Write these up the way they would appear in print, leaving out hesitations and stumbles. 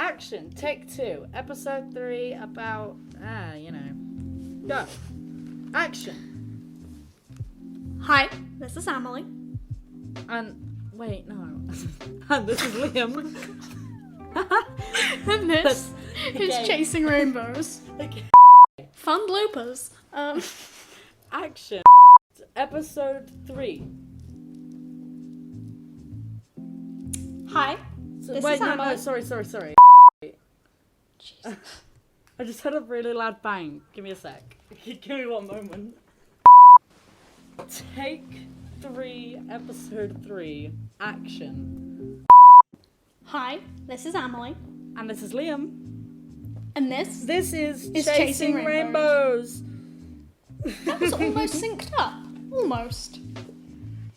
Action. Take 2. Episode 3 about, Go. Action. Hi, this is Amélie. And, wait, no. And this is Liam. And this is Okay. Chasing Rainbows. Okay. Fun bloopers. Action. Episode 3. Hi, So, this wait, is no, Amélie. sorry. Jesus. I just heard a really loud bang. Give me a sec. Give me one moment. Take 3, episode 3. Action. Hi, this is Amélie. And this is Liam. And this is Chasing Rainbows. that was almost synced up. Almost.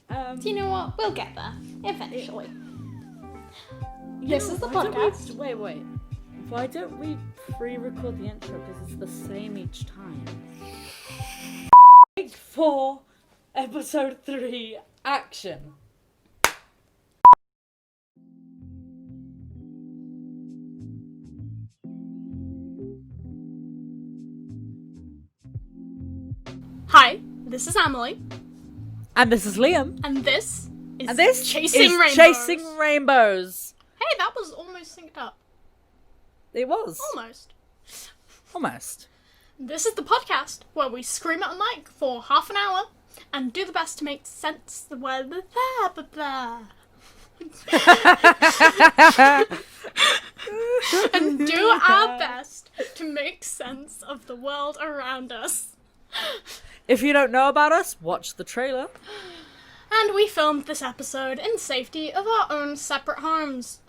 Do you know what? We'll get there. Eventually. This is the podcast. Wait. Why don't we pre-record the intro because it's the same each time? Take 4, episode 3, action. Hi, this is Amélie. And this is Liam. And this is And this Chasing is Rainbows. Chasing Rainbows. Hey, that was almost synced up. It was. Almost. This is the podcast where we scream at a mic for half an hour and do the best to make sense of where the and do our best to make sense of the world around us. If you don't know about us, watch the trailer. And we filmed this episode in safety of our own separate homes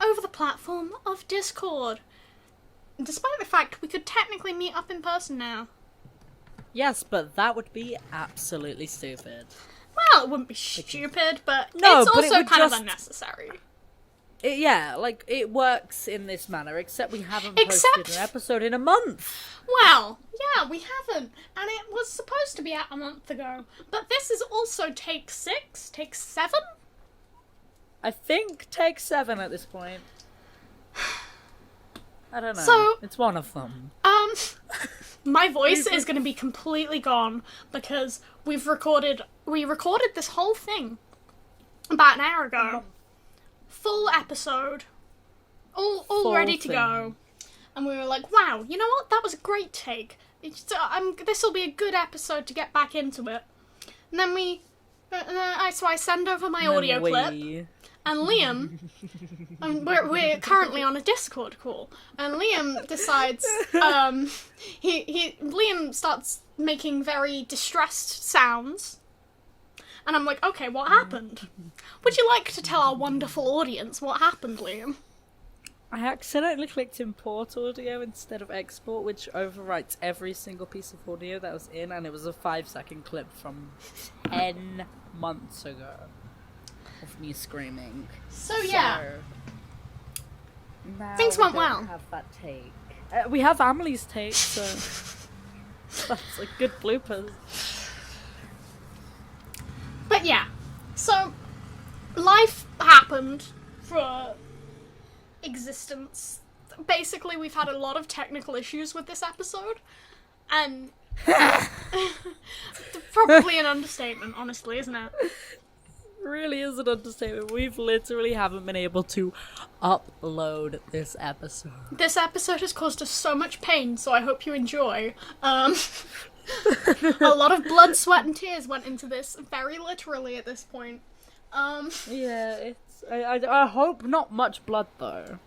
over the platform of Discord. Despite the fact we could technically meet up in person now. Yes, but that would be absolutely stupid. Well, it wouldn't be stupid, but No, it's but it also would kind of just- unnecessary. It works in this manner, except we haven't posted an episode in a month. Well, yeah, we haven't, and it was supposed to be out a month ago. But this is also take 6, take 7? I think take 7 at this point. I don't know. So- it's one of them. My voice is going to be completely gone because we recorded this whole thing about an hour ago. Full episode. All Full ready to thing. go. And we were like, wow, you know what? That was a great take. This will be a good episode to get back into it. And then so I send over my audio clip. And Liam, we're currently on a Discord call, and Liam decides, Liam starts making very distressed sounds, and I'm like, okay, what happened? Would you like to tell our wonderful audience what happened, Liam? I accidentally clicked import audio instead of export, which overwrites every single piece of audio that was in, and it was a 5-second clip from 10 months ago. Of me screaming. So yeah, now things we went don't well. Have that take. We have Amelie's take, so that's a good bloopers. But yeah, so life happened for existence. Basically, we've had a lot of technical issues with this episode, and probably an understatement, honestly, isn't it? Really is an understatement. We've literally haven't been able to upload this episode. This episode has caused us so much pain, so I hope you enjoy. A lot of blood, sweat, and tears went into this, very literally at this point. Yeah, it's. I hope not much blood though.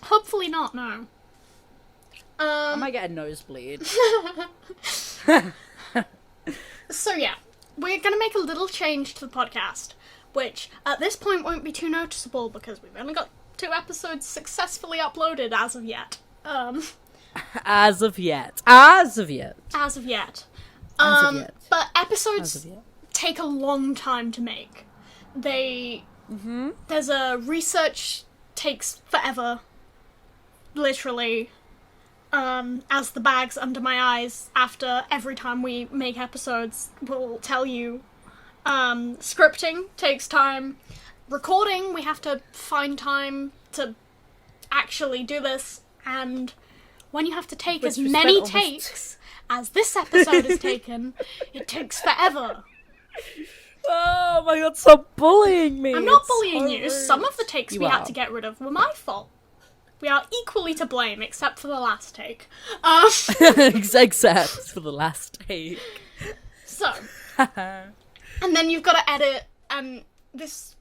Hopefully not, no. I might get a nosebleed. So yeah, we're gonna make a little change to the podcast, which at this point won't be too noticeable because we've only got 2 episodes successfully uploaded as of yet. As of yet. As of yet. As of yet. But episodes As of yet. take a long time to make. There's a research takes forever, literally, as the bags under my eyes after every time we make episodes will tell you. Scripting takes time. Recording, we have to find time to actually do this, and when you have to take Which as we many spent almost- takes as this episode has taken, it takes forever. Oh my god, stop bullying me! I'm not It's bullying so you. rude. Some of the takes You we had are. to get rid of were my fault. We are equally to blame, except for the last take. Except for the last take. So, and then you've got to edit, and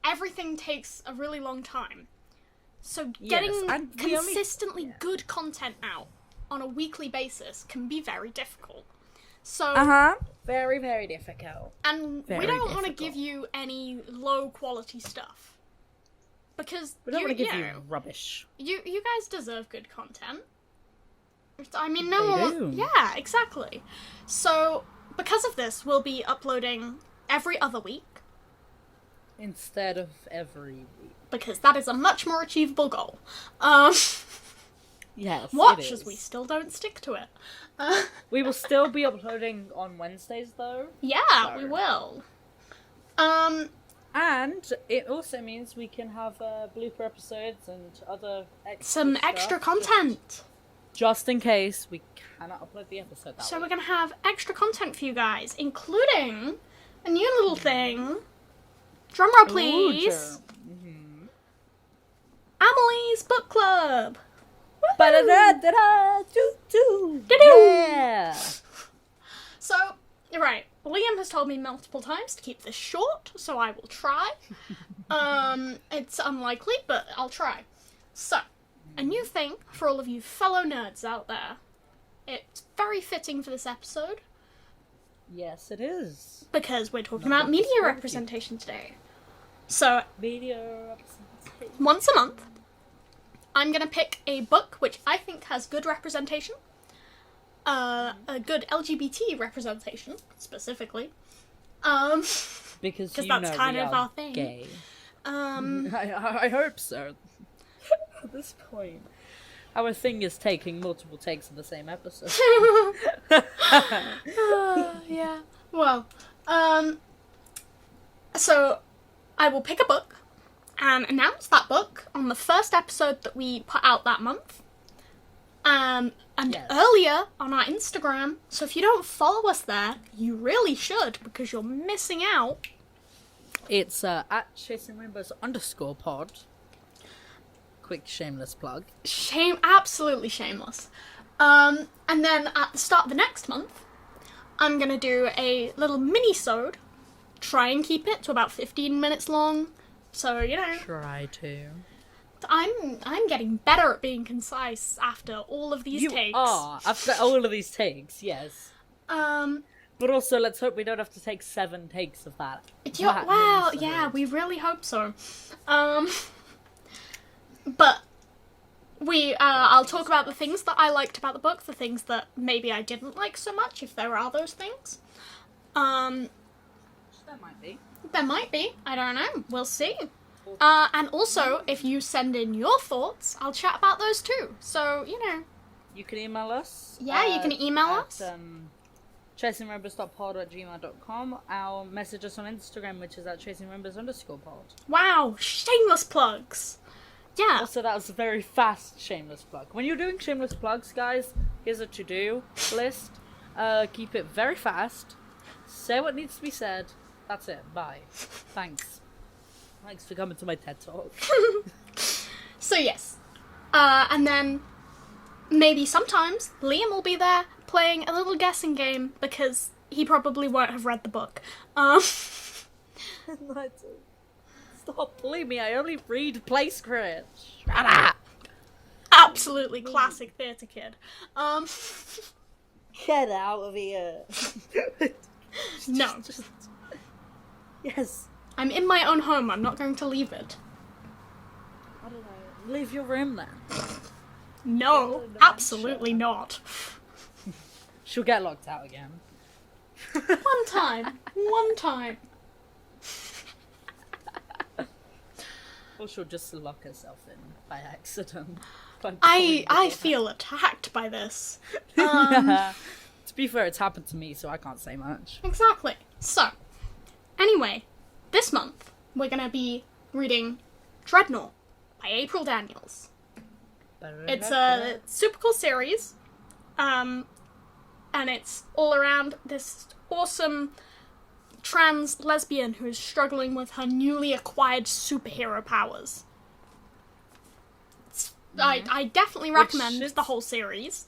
everything takes a really long time. So getting and we only- consistently good content out on a weekly basis can be very difficult. So, Very, very difficult. and we very don't want to difficult. give you any low quality stuff. Because We don't want to give you you know, rubbish. you guys deserve good content. I mean, They no one. do. Yeah, exactly. So, because of this, we'll be uploading every other week, Instead of every week. because that is a much more achievable goal. Yes, Watch it is. as we still don't stick to it. We will still be uploading on Wednesdays, though. Yeah, we So- will. And it also means we can have blooper episodes and other Some stuff, extra content. Just in case we cannot upload the episode that So week. we're gonna have extra content for you guys, including a new little thing. Drumroll, please. Mm-hmm. Amelie's book club. Ba-da-da-da-da-doo-doo. Doo-doo. Yeah. So, you're right. Liam has told me multiple times to keep this short, so I will try. It's unlikely, but I'll try. So, a new thing for all of you fellow nerds out there. It's very fitting for this episode, Yes, it is. because we're talking Not about media spooky. representation today. So, Media representation. once a month, I'm going to pick a book which I think has good representation. A good LGBT representation, specifically. Because you that's know kind we of are our thing. gay. Um, I hope so. At this point, our thing is taking multiple takes of the same episode. yeah. Well, so I will pick a book and announce that book on the first episode that we put out that month. And Yes. earlier on our Instagram. So if you don't follow us there, you really should, because you're missing out. It's at @ChasingRainbows_pod. Quick shameless plug. Absolutely shameless. And then at the start of the next month, I'm gonna do a little mini-sode. Try and keep it to about 15 minutes long. So, you know, Try to. I'm getting better at being concise after all of these You takes. are after all of these takes, yes. But But also, let's hope we don't have to take 7 takes of that. yeah, wow, yeah, we really hope so. But I'll talk about the things that I liked about the book, the things that maybe I didn't like so much, if there are those things. That might be. There might be. I don't know. We'll see. And also, if you send in your thoughts, I'll chat about those too. So, you know. You can email us. Yeah, you can email us. ChasingRainbows.pod@gmail.com. Our message us on Instagram, which is at @ChasingRainbows_pod. Wow, shameless plugs. Yeah. Also, that was a very fast shameless plug. When you're doing shameless plugs, guys, here's a to-do list. Keep it very fast. Say what needs to be said. That's it. Bye. Thanks. Thanks for coming to my TED Talk. So, yes. And then maybe sometimes Liam will be there playing a little guessing game because he probably won't have read the book. Stop bullying me. I only read play scripts. Shut up. Absolutely classic theatre kid. Get out of here. No. Yes. I'm in my own home. I'm not going to leave it. I don't know. Leave your room then. No, absolutely not. She'll get locked out again. One time. One time. Or she'll just lock herself in by accident. I feel attacked by this. Yeah. To be fair, it's happened to me, so I can't say much. Exactly. So, anyway, this month we're gonna be reading Dreadnought by April Daniels. It's a super cool series. And it's all around this awesome trans lesbian who is struggling with her newly acquired superhero powers. I definitely recommend the whole series.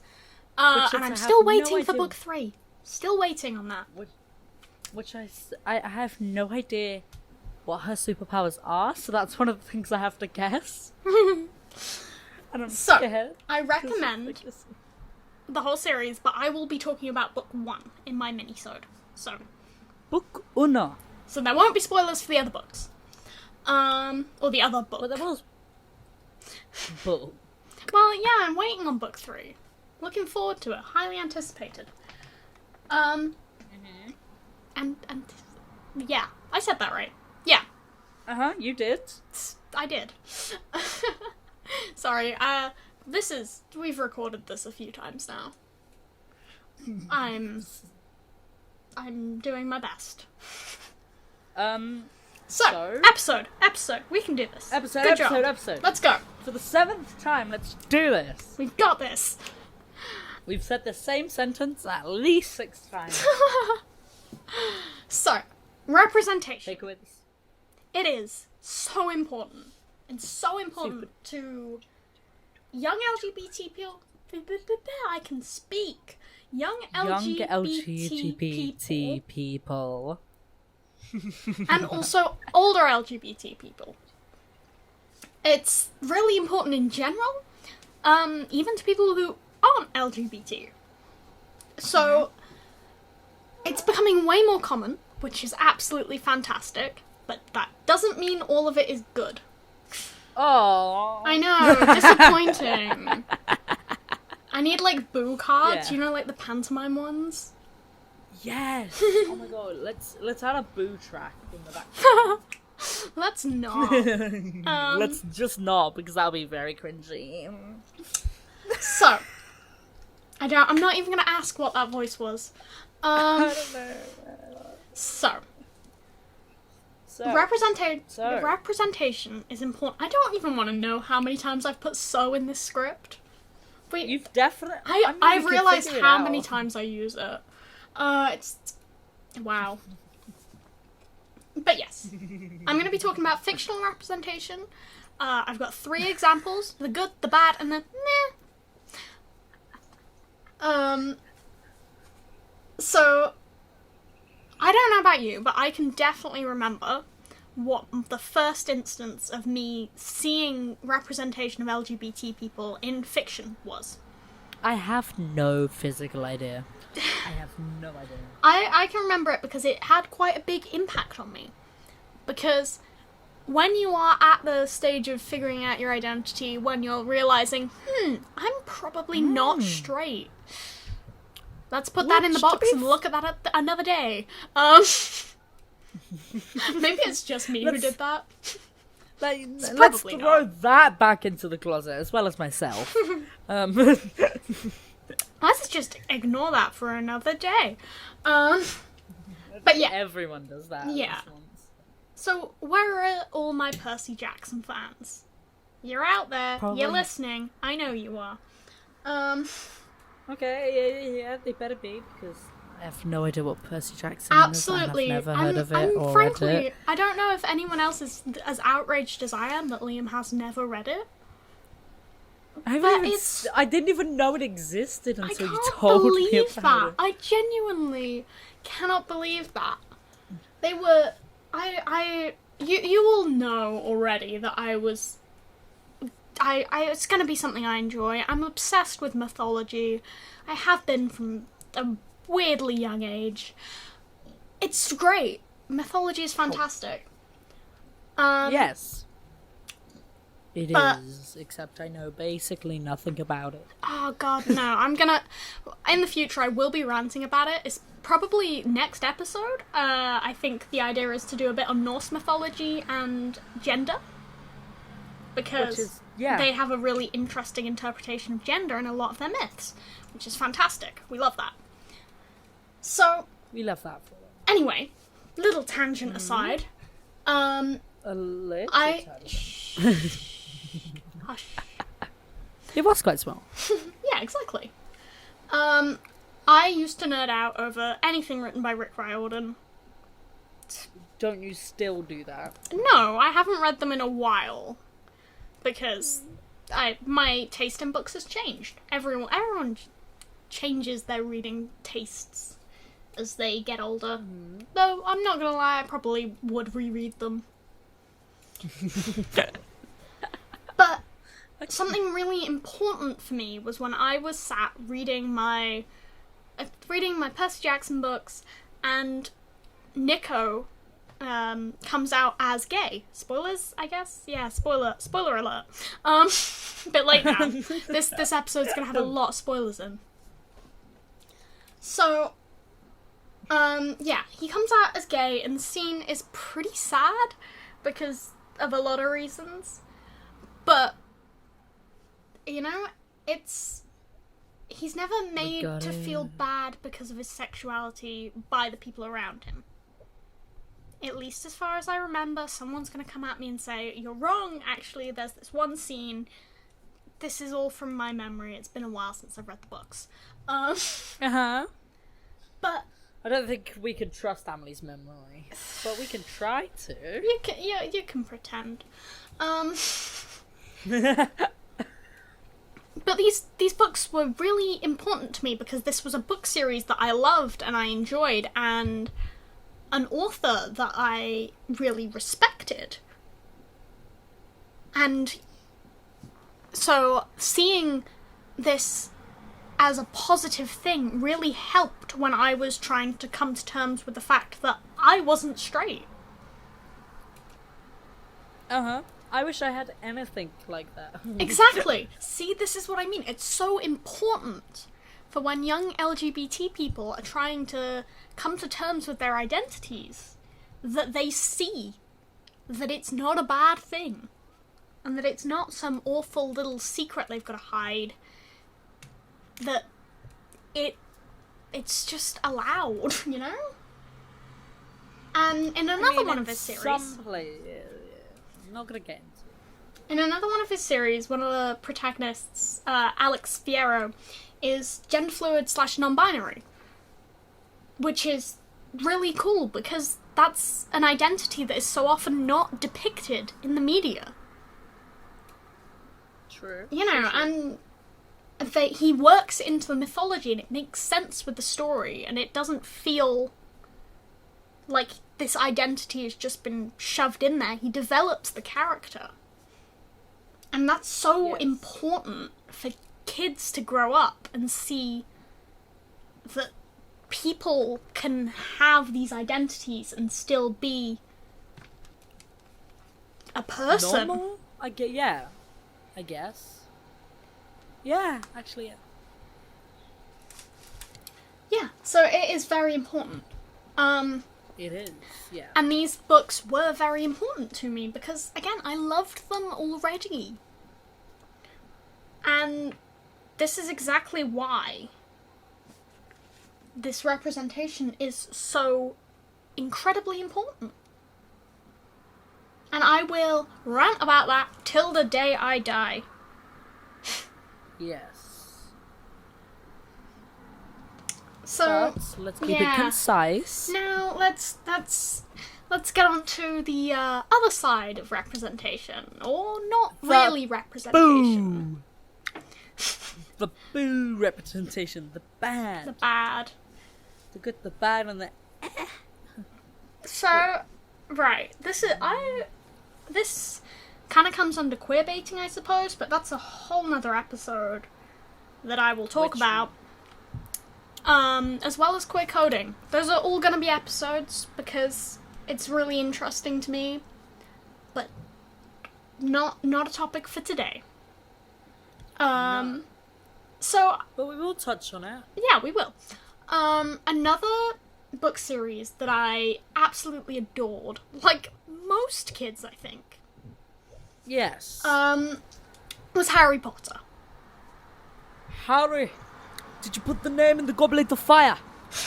And I'm still waiting for book 3. Still waiting on that. I have no idea what her superpowers are, so that's one of the things I have to guess. And I'm scared. I recommend the whole series, but I will be talking about book 1 in my mini-sode. So, book 1. So there won't be spoilers for the other books. Or the other book. But there was. Book. Well, yeah, I'm waiting on book 3. Looking forward to it. Highly anticipated. And yeah, I said that right. Yeah. You did. I did. Sorry, we've recorded this a few times now. I'm doing my best. So, episode. We can do this. Episode. Let's go. For the 7th time, let's do this. We've got this. We've said the same sentence at least 6 times. So, representation. Take away this. It is so important. And so important to young LGBT people. I can speak. Young LGBT people. And also older LGBT people. It's really important in general, even to people who aren't LGBT. So, it's becoming way more common, which is absolutely fantastic, but that doesn't mean all of it is good. Oh, I know, disappointing. I need, like, boo cards, Yeah. you know, like the pantomime ones? Yes. Oh my god, let's add a boo track in the background. Let's not. Let's just not, because that'll be very cringy. So, I'm not even gonna ask what that voice was. I don't know. So, So, representation is important. I don't even want to know how many times I've put "so" in this script. But you've definitely. I've realised how many times I use it. It's wow. But yes, I'm going to be talking about fictional representation. I've got 3 examples: the good, the bad, and the meh. So, I don't know about you, but I can definitely remember what the first instance of me seeing representation of LGBT people in fiction was. I have no physical idea. I have no idea. I can remember it because it had quite a big impact on me. Because when you are at the stage of figuring out your identity, when you're realising, I'm probably not straight. Let's put that in the box and look at that another day. Maybe it's just me who did that. Let's throw that back into the closet, as well as myself. Let's just ignore that for another day. But yeah. Everyone does that. Yeah. So, where are all my Percy Jackson fans? You're out there. Probably. You're listening. I know you are. Okay, yeah, they better be, because I have no idea what Percy Jackson Absolutely. is. I've never heard of it or frankly, read it. I don't know if anyone else is as outraged as I am that Liam has never read it. I didn't even know it existed until you told me about it. I genuinely cannot believe that. They were... You all know already that it's going to be something I enjoy. I'm obsessed with mythology. I have been from a weirdly young age. It's great. Mythology is fantastic. Yes. It is, except I know basically nothing about it. Oh god, no. In the future I will be ranting about it. It's probably next episode. I think the idea is to do a bit on Norse mythology and gender. Because they have a really interesting interpretation of gender in a lot of their myths. Which is fantastic. We love that. So... We love that for them. Anyway, little tangent aside. A little tangent. Hush. It was quite small. Yeah, exactly. I used to nerd out over anything written by Rick Riordan. Don't you still do that? No, I haven't read them in a while. Because my taste in books has changed. Everyone changes their reading tastes as they get older. Though, I'm not gonna lie, I probably would reread them. But something really important for me was when I was sat reading my Percy Jackson books, and Nico comes out as gay. Spoilers, I guess? Yeah, spoiler alert. A bit late now. This episode's gonna have a lot of spoilers in. So, yeah, he comes out as gay, and the scene is pretty sad because of a lot of reasons. But, you know, he's never made to feel bad because of his sexuality by the people around him. At least as far as I remember, someone's going to come at me and say, you're wrong, actually, there's this one scene. This is all from my memory. It's been a while since I've read the books. Uh-huh. But I don't think we can trust Amelie's memory, but we can try to. You can pretend. But these books were really important to me because this was a book series that I loved and I enjoyed, and an author that I really respected. And so seeing this as a positive thing really helped when I was trying to come to terms with the fact that I wasn't straight. Uh-huh. I wish I had anything like that. Exactly. See, this is what I mean. It's so important for when young LGBT people are trying to come to terms with their identities, that they see that it's not a bad thing, and that it's not some awful little secret they've got to hide, that it's just allowed, you know? And in another one of his series... I'm not gonna get into it. In another one of his series, one of the protagonists, Alex Fierro, is gender fluid / non-binary. Which is really cool, because that's an identity that is so often not depicted in the media. True. You know, and he works into the mythology, and it makes sense with the story, and it doesn't feel like this identity has just been shoved in there. He develops the character. And that's so important for kids to grow up and see that people can have these identities and still be a person. Normal? I guess. Yeah, actually, yeah. Yeah, so it is very important. It is, yeah. And these books were very important to me because, again, I loved them already. And this is exactly why this representation is so incredibly important. And I will rant about that till the day I die. Yes. So but let's keep it concise. Now let's get on to the other side of representation, or not really representation. The boo representation, the bad. The bad. The good, the bad, and the So, right, this kind of comes under queer baiting, I suppose, but that's a whole nother episode that I will talk about. As well as queer coding. Those are all going to be episodes because it's really interesting to me, but not a topic for today. No. So... But we will touch on it. Yeah, we will. Another book series that I absolutely adored, like most kids, I think. Yes. Was Harry Potter. Harry, did you put the name in the goblet of fire?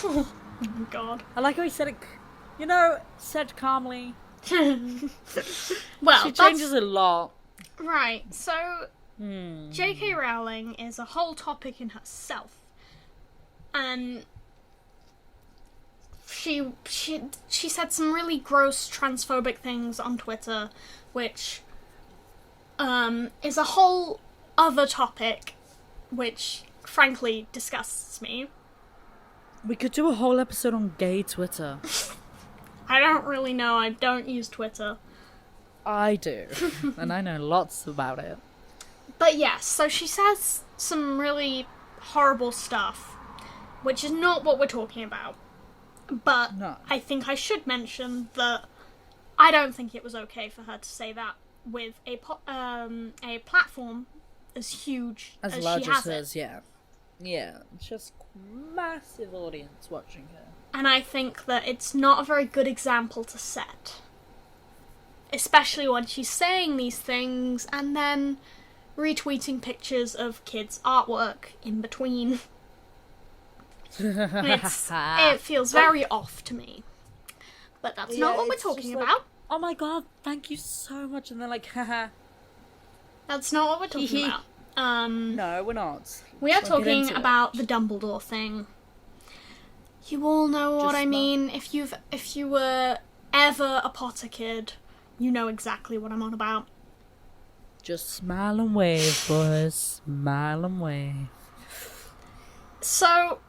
Oh my god. I like how he said it, said calmly. Well, she changes a lot. Right, so J.K. Rowling is a whole topic in herself. And she said some really gross transphobic things on Twitter, which is a whole other topic, which frankly disgusts me. We could do a whole episode on gay Twitter. I don't really know. I don't use Twitter. I do. And I know lots about it. But yes, so she says some really horrible stuff, which is not what we're talking about. But No. I think I should mention that I don't think it was okay for her to say that with a platform as huge as she large has as hers, yeah. Yeah, just massive audience watching her. And I think that it's not a very good example to set. Especially when she's saying these things and then retweeting pictures of kids' artwork in between. It feels very off to me. But that's not what we're talking about. Oh my god, thank you so much. And they're like, haha. That's not what we're talking about. No, we're not. We are talking about the Dumbledore thing. You all know what I mean. If you were ever a Potter kid, you know exactly what I'm on about. Just smile and wave, boys. Smile and wave. So,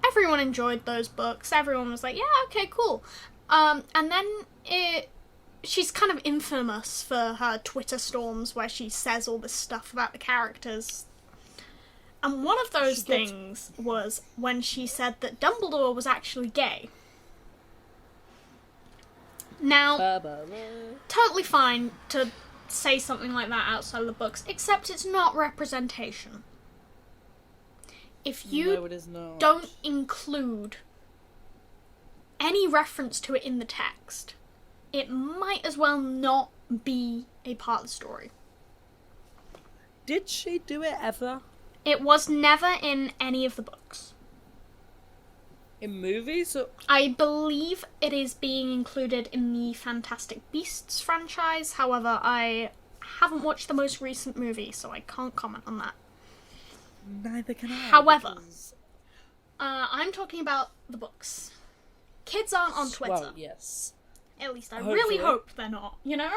everyone enjoyed those books. Everyone was like, yeah, okay, cool. And then she's kind of infamous for her Twitter storms where she says all this stuff about the characters. And one of those things was when she said that Dumbledore was actually gay. Now, totally fine to say something like that outside of the books, except it's not representation. If you don't include any reference to it in the text, it might as well not be a part of the story. Did she do it ever? It was never in any of the books. In movies? Or... I believe it is being included in the Fantastic Beasts franchise. However, I haven't watched the most recent movie, so I can't comment on that. Neither can I. However, I'm talking about the books. Kids aren't on Twitter. Well, yes. At least I really hope they're not, you know?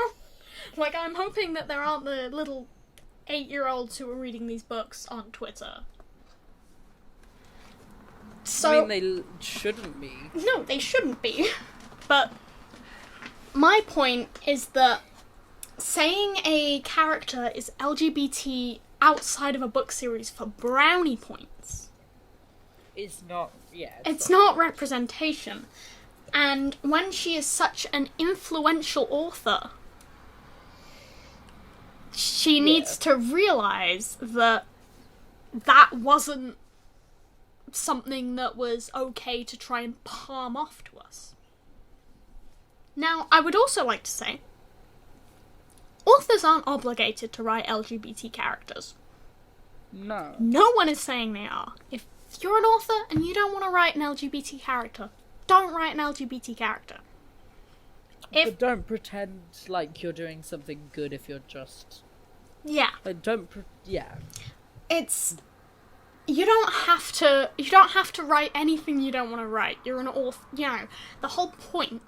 Like, I'm hoping that there aren't the little 8-year-olds who are reading these books on Twitter. So, I mean, they shouldn't be. No, they shouldn't be. But my point is that saying a character is LGBT outside of a book series for brownie points... It's not, It's not representation. And when she is such an influential author, she needs to realise that that wasn't something that was okay to try and palm off to us. Now, I would also like to say, authors aren't obligated to write LGBT characters. No. No one is saying they are. If you're an author and you don't want to write an LGBT character, don't write an LGBT character. But don't pretend like you're doing something good if you're just... Yeah. Like, It's... You don't have to write anything you don't want to write. You're an author, you know. The whole point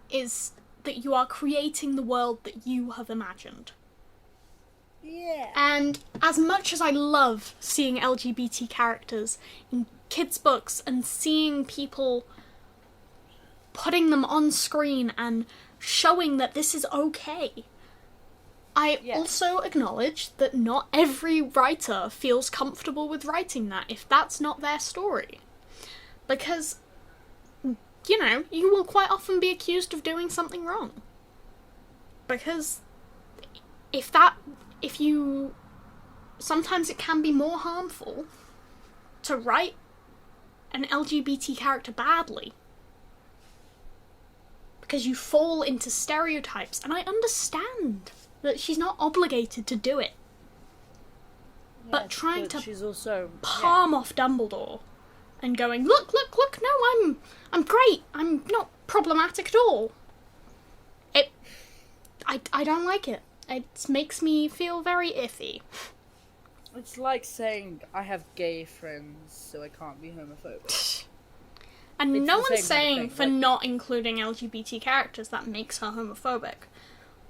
is that you are creating the world that you have imagined. Yeah. And as much as I love seeing LGBT characters in kids' books and seeing people putting them on screen and showing that this is okay, I also acknowledge that not every writer feels comfortable with writing that if that's not their story. Because, you know, you will quite often be accused of doing something wrong. Because sometimes it can be more harmful to write an LGBT character badly. Because you fall into stereotypes, and I understand that she's not obligated to do it. Yes, but trying to she's also, palm off Dumbledore and going, look, no, I'm great, I'm not problematic at all. I don't like it. it makes me feel very iffy. It's like saying I have gay friends, so I can't be homophobic. And It's no the one's same kind of saying thing, for like- not including LGBT characters that makes her homophobic.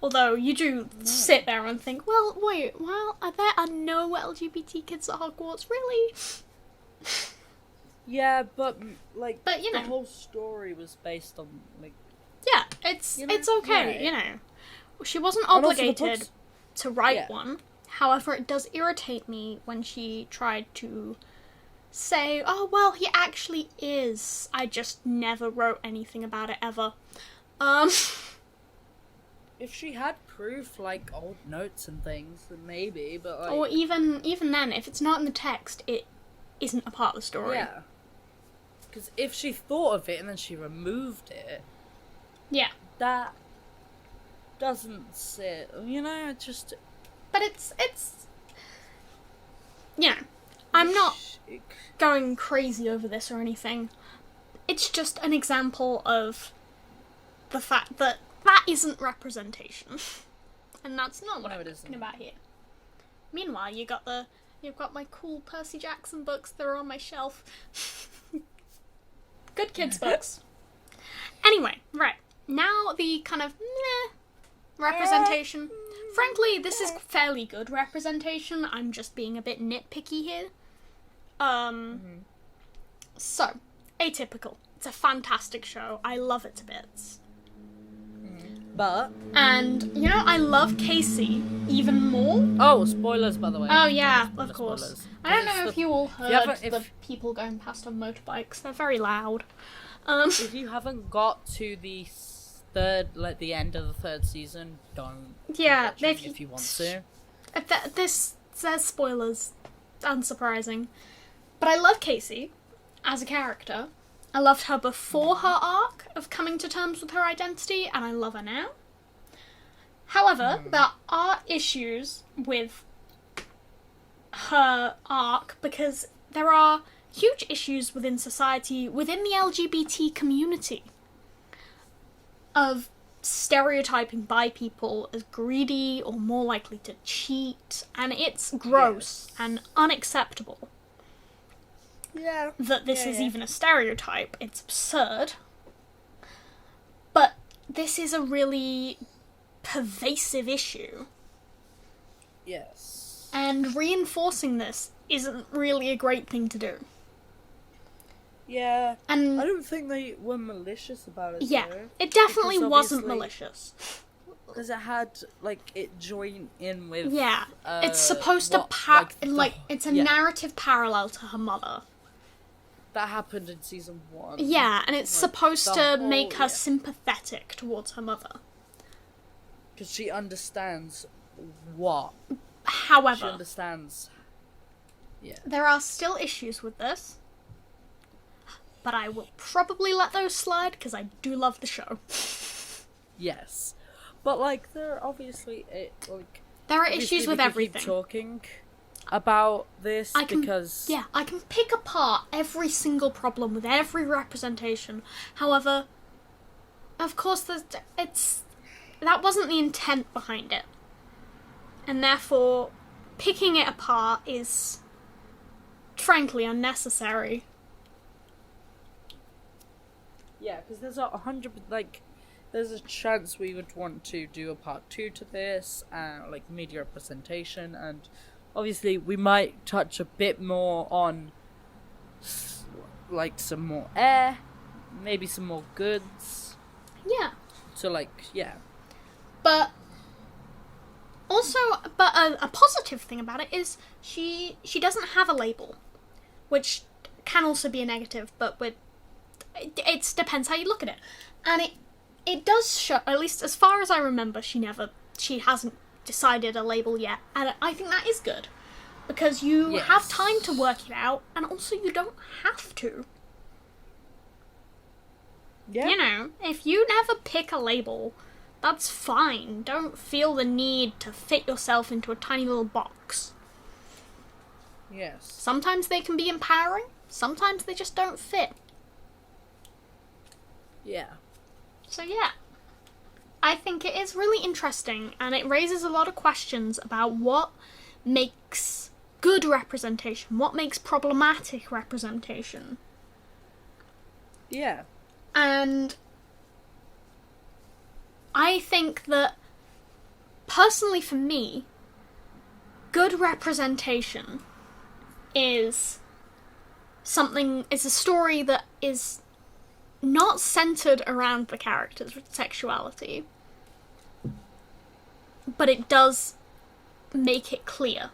Although you do sit there and think, well, wait, there are no LGBT kids at Hogwarts, really? Yeah, but like, But, you the know. whole story was based on like. Yeah, it's You know? it's okay, Yeah. you know. She wasn't And also the obligated books- to write Yeah. one. However, it does irritate me when she tried to say, oh, well, he actually is. I just never wrote anything about it ever. If she had proof, like old notes and things, then maybe. But like, Or even then, if it's not in the text, it isn't a part of the story. yeah. Because if she thought of it and then she removed it, Yeah. that doesn't sit. You know, it just. But it's you know, I'm not going crazy over this or anything. It's just an example of the fact that that isn't representation. And that's not what No, I'm it talking isn't. about here. Meanwhile, you've got my cool Percy Jackson books that are on my shelf. Good kids books. Anyway, right. Now the kind of representation. Frankly, this is fairly good representation. I'm just being a bit nitpicky here. So, Atypical. It's a fantastic show. I love it to bits. But And, you know, I love Casey even more. oh, spoilers by the way. Oh, yeah, Spoilers, of course. spoilers. I don't It's know the- if you all heard haven't- if- the people going past on motorbikes. They're very loud. If you haven't got to the third, like the end of the third season, don't. Yeah, keep watching if you want to. This says spoilers. Unsurprising. But I love Casey as a character. I loved her before her arc of coming to terms with her identity, and I love her now. However, there are issues with her arc because there are huge issues within society, within the LGBT community, of stereotyping bi people as greedy or more likely to cheat, and it's gross and unacceptable Yeah. that this Yeah, is yeah. even a stereotype. It's absurd. But this is a really pervasive issue, Yes. and reinforcing this isn't really a great thing to do. Yeah. And I don't think they were malicious about it. yeah, though, it definitely because wasn't obviously- malicious. Because it had like it joined in with. Yeah, it's supposed to it's a yeah. narrative parallel to her mother. That happened in season 1. Yeah, and it's Like, supposed the to whole- make her yeah. sympathetic towards her mother. Because she understands what. She However, understands. Yeah. there are still issues with this, but I will probably let those slide because I do love the show. Yes. But like there obviously like There are obviously issues we with could everything. Keep talking about this I can, because yeah, I can pick apart every single problem with every representation. However, of course, that wasn't the intent behind it, and therefore, picking it apart is, frankly, unnecessary. yeah, because there's 100 like there's a chance we would want to do a part 2 to this, like media representation, and obviously we might touch a bit more on like some more air, maybe some more goods. Yeah, So like yeah, but also, a positive thing about it is she doesn't have a label, which can also be a negative, but it depends how you look at it, and it does show, at least as far as I remember, she hasn't decided a label yet, and I think that is good, because you Yes. have time to work it out, and also you don't have to. yeah, You know, if you never pick a label, that's fine. Don't feel the need to fit yourself into a tiny little box. yes, Sometimes they can be empowering, sometimes they just don't fit. yeah. So yeah. I think it is really interesting, and it raises a lot of questions about what makes good representation, what makes problematic representation. Yeah. And I think that, personally for me, good representation is a story that is not centered around the character's sexuality, but it does make it clear.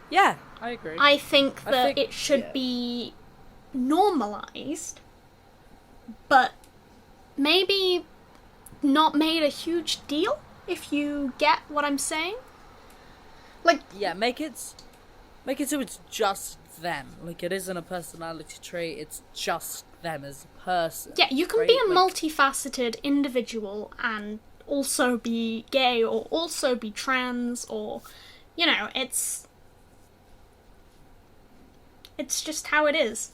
Yeah, I agree. I think that it should be normalized, but maybe not made a huge deal, if you get what I'm saying. Like, yeah, make it so it's just them. Like, it isn't a personality trait, it's just them as a person. Yeah, you can be a multifaceted individual and also be gay or also be trans, or, you know, it's just how it is.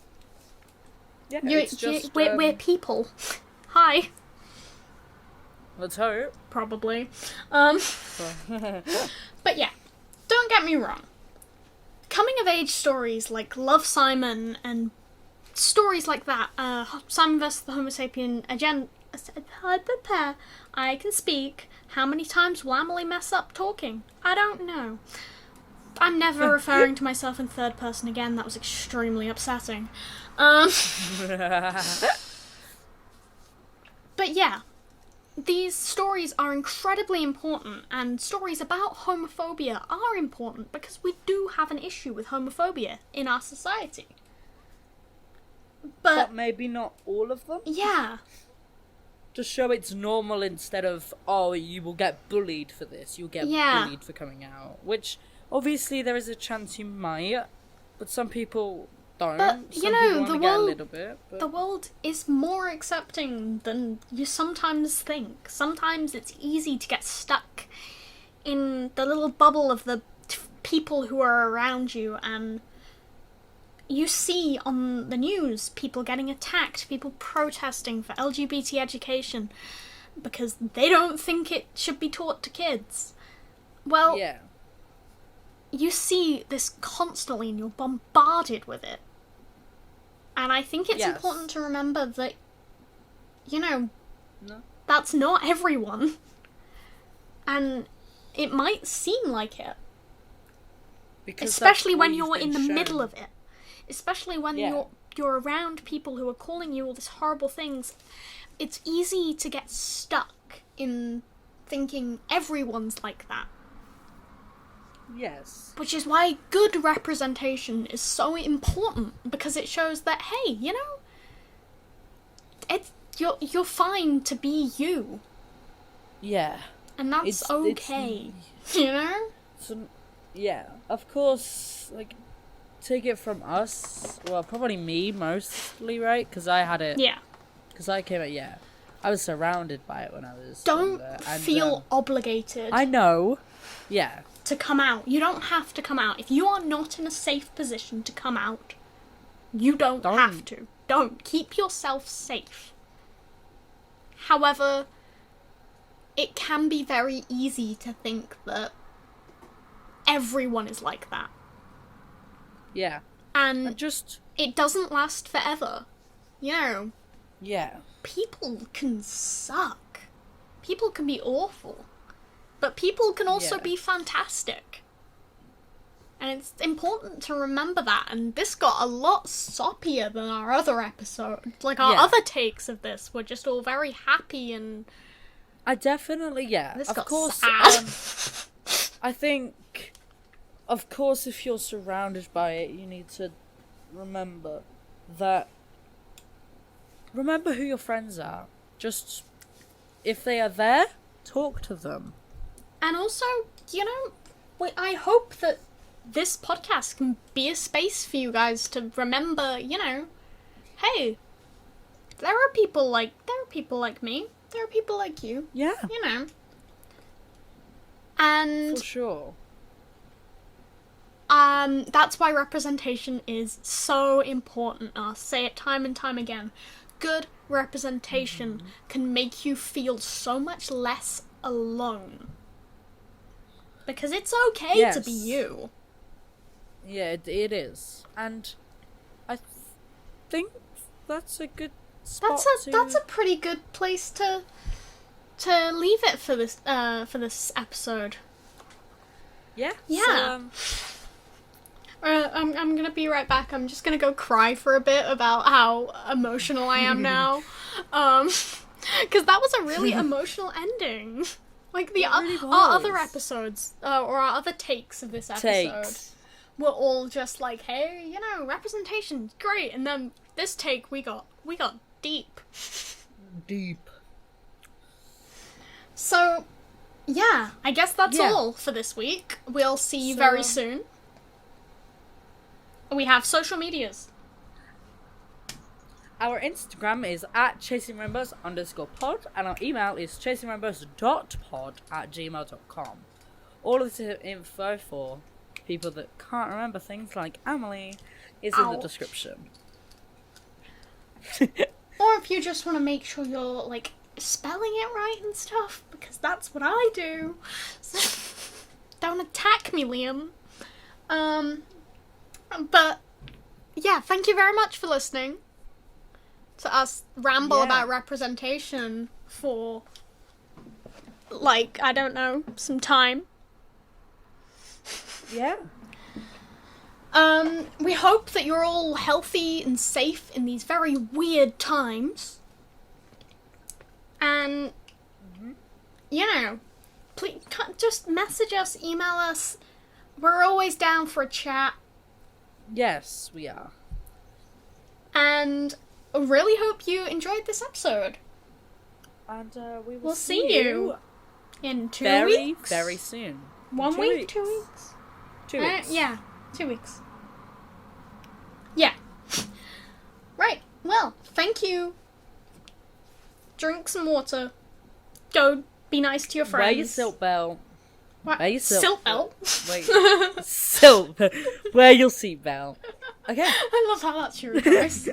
Yeah, it's just... we're people. Hi. Let's hope. Probably. But yeah, don't get me wrong. Coming of age stories like Love, Simon and stories like that, Simon vs. the Homo sapien agenda, I can speak. How many times will Amélie mess up talking? I don't know. I'm never referring to myself in third person again. That was extremely upsetting. But yeah, these stories are incredibly important, and stories about homophobia are important because we do have an issue with homophobia in our society. But maybe not all of them? Yeah. To show it's normal instead of, oh, you will get bullied for this, you'll get bullied for coming out. Which, obviously, there is a chance you might, but some people don't. But, you know, the world is more accepting than you sometimes think. Sometimes it's easy to get stuck in the little bubble of the people who are around you, and you see on the news people getting attacked, people protesting for LGBT education because they don't think it should be taught to kids. Well, yeah. You see this constantly and you're bombarded with it. And I think it's important to remember that, you know, that's not everyone. And it might seem like it. Because especially when you're in the middle of it. Especially when you're around people who are calling you all these horrible things. It's easy to get stuck in thinking everyone's like that. Yes. Which is why good representation is so important, because it shows that, hey, you know, you're fine to be you. Yeah. And that's okay. You know? Yeah. Of course, like, take it from us. Well, probably me mostly, right? Because I had it. Yeah. Because I came at, I was surrounded by it when I was Don't younger, and, feel obligated. I know. Yeah. To come out. You don't have to come out. If you are not in a safe position to come out, you don't have to. Don't. Keep yourself safe. However, it can be very easy to think that everyone is like that. Yeah. And it doesn't last forever. You know. Yeah. People can suck. People can be awful. But people can also be fantastic. And it's important to remember that. And this got a lot soppier than our other episode. Like, our other takes of this were just all very happy and... I definitely, This of got course, sad. I think, of course, if you're surrounded by it, you need to remember who your friends are. Just, if they are there, talk to them. And also, you know, I hope that this podcast can be a space for you guys to remember, you know, hey, there are people like me. There are people like you. Yeah. You know. And for sure. That's why representation is so important. I'll say it time and time again. good representation can make you feel so much less alone. Because it's okay to be you. Yeah, it is. And I think that's a good spot That's a pretty good place to leave it for this episode. Yeah. Yeah. So, I'm gonna be right back. I'm just gonna go cry for a bit about how emotional I am now. Because that was a really emotional ending. Like our other episodes, or our other takes of this episode, were all just like, hey, you know, representation's great, and then this take we got deep. Deep. So, yeah, I guess that's all for this week. We'll see you very soon. We have social medias. Our Instagram is at chasingrainbows_pod, and our email is chasingrainbows.pod@gmail.com. All of this info for people that can't remember things like Amélie is in the description. Or if you just want to make sure you're, like, spelling it right and stuff, because that's what I do. So, don't attack me, Liam. But, yeah, thank you very much for listening to us ramble about representation for, like, I don't know, some time. Yeah. We hope that you're all healthy and safe in these very weird times. And, you know, please just message us, email us. We're always down for a chat. Yes, we are. And I really hope you enjoyed this episode. And we'll see you in 2 weeks. Very soon. 1 week? 2 weeks? 2 weeks. Yeah, 2 weeks. Yeah. Right, well, thank you. Drink some water. Go be nice to your friends. Wear your silk belt. What? Wear your silk belt? Wait. Silk. Wear your seatbelt. Okay. I love how that's your advice.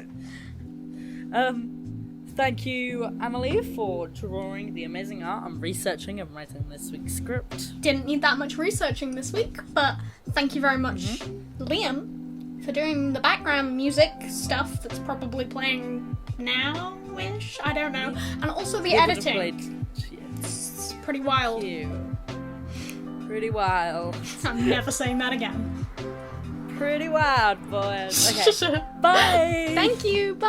Thank you, Amélie, for drawing the amazing art and researching and writing this week's script. Didn't need that much researching this week, but thank you very much, Liam, for doing the background music stuff that's probably playing now-ish? I don't know. And also the editing. It's pretty wild. Pretty wild. I'm never saying that again. Pretty wild, boys. Okay. Bye. Thank you. Bye.